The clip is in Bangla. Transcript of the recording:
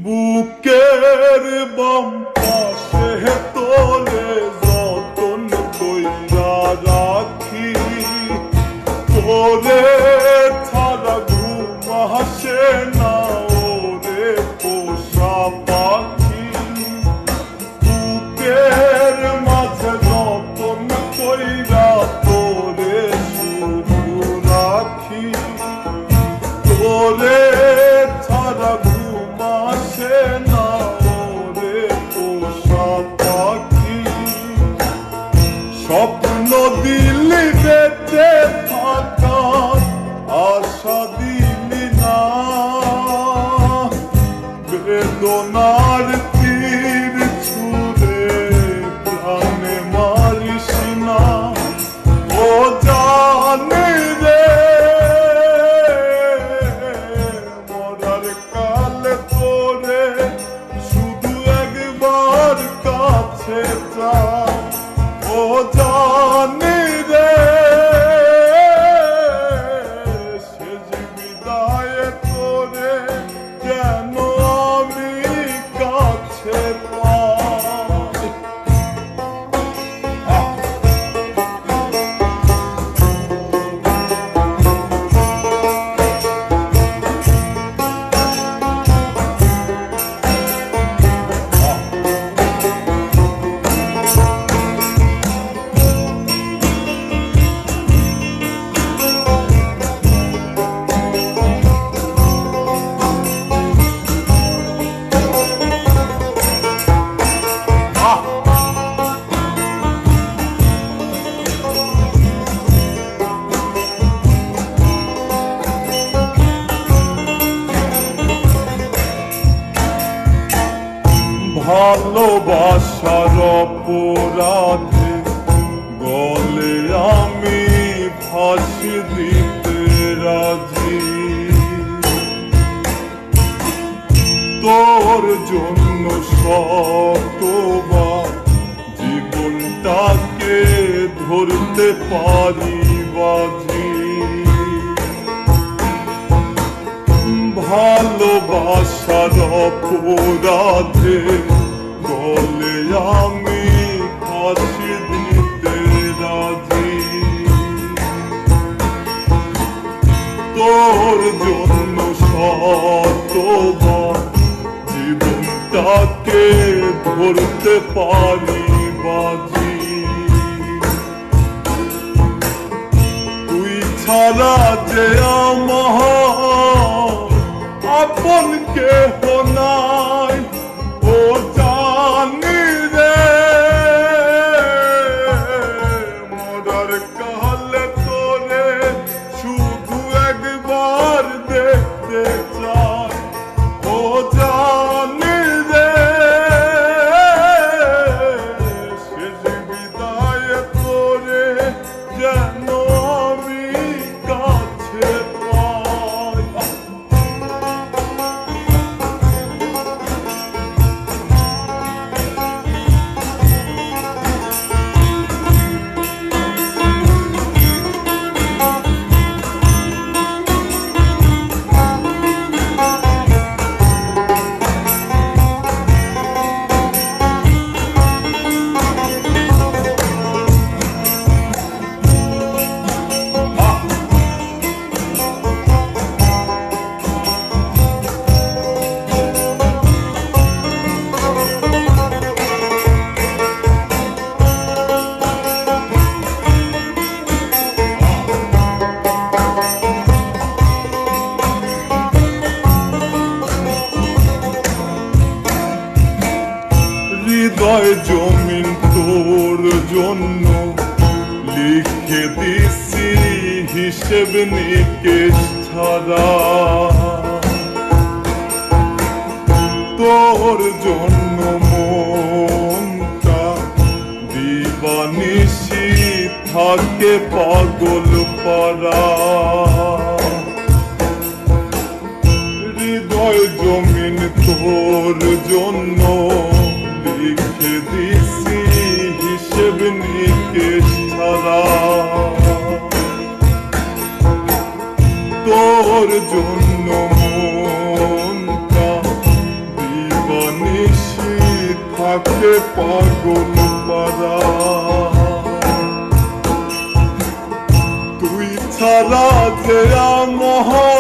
বুকের বাম পাশে তোরে যতন কইরা রাখি, তোরে ছাড়া ঘুম আসে না ওরে পোষা পাখি। বুকের মাঝে যতন কইরা তোরে শুধু রাখি, তোরে ছাড়া ঘুম আসে না ওরে পোষা পাখি। স্বপ্ন দিলি বেঁচে থাকার আশা দিলি না, বেদনার তীর ছুঁড়ে প্রাণে মারিস না। ও জানি রে মরার কালে তোরে শুধু একবার কাছে চা। ও জানি রে শেষ বিদায়ে তোরে যেন আমি কাছে পাই। ভালোবাসার অপরাধে গলে আমি ফাঁসি দিতে রাজি, তোর জন্য শতবার জীবনটাকে ধরতে পারি বাজি। ভালোবাসার অপরাধে গলে আমি ফাঁসি দিতে রাজি, তোর জন্য শতবার জীবনটাকে ধরতে পারি বাজি। তুই ছাড়া যে আমার আপন কেহ নাই, ও জানি রে মরার কালে তোরে শুধু একবার দেখতে চাই। ও জানি রে শেষ বিদায়ে তোরে যেন আমি কাছে পাই। হৃদয় জমিন তোর জন্য লিখে দিছি হিসেব নিকেশ ছাড়া, তোর জন্য মনটা দিবানিশি থাকে পাগল পারা। হৃদয় জমিন তোর জন্য লিখে দিছি হিসেব নিকেশ ছাড়া, তোর জন্য মনটা থাকে পাগল পারা। তুই ছাড়া যে আমার